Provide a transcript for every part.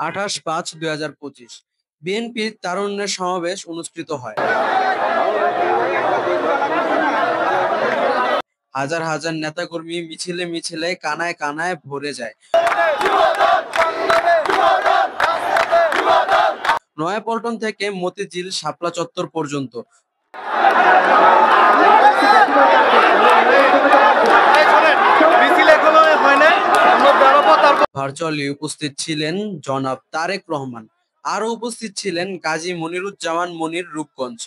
28/5/2025 বিএনপির তারুণ্যের সমাবেশ অনুষ্ঠিত হয়। হাজার হাজার নেতাকর্মী মিছিলে মিছিলে কানায় কানায় ভরে যায়। নয়াপল্টন থেকে মতিঝিল শাপলা চত্বর পর্যন্ত ভার্চুয়ালি উপস্থিত ছিলেন জনাব তারেক রহমান। আরো উপস্থিত ছিলেন গাজী মনিরুজ্জামান মনির রূপগঞ্জ।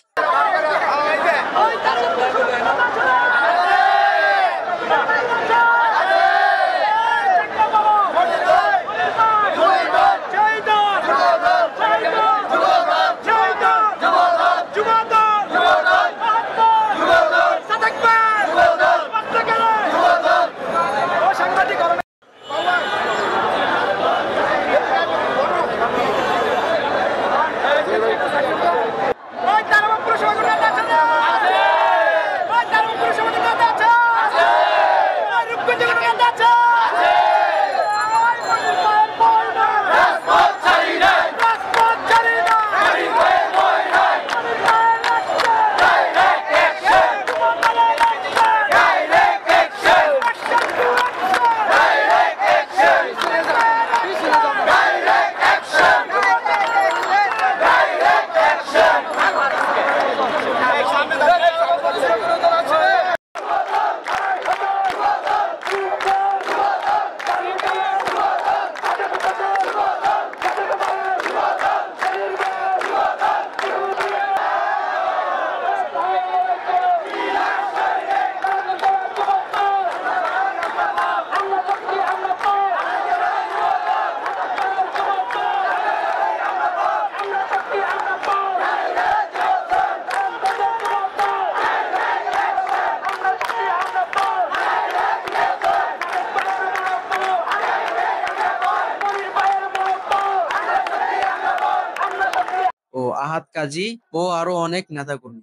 ও আহাদ কাজী ও আরো অনেক নেতাকর্মী।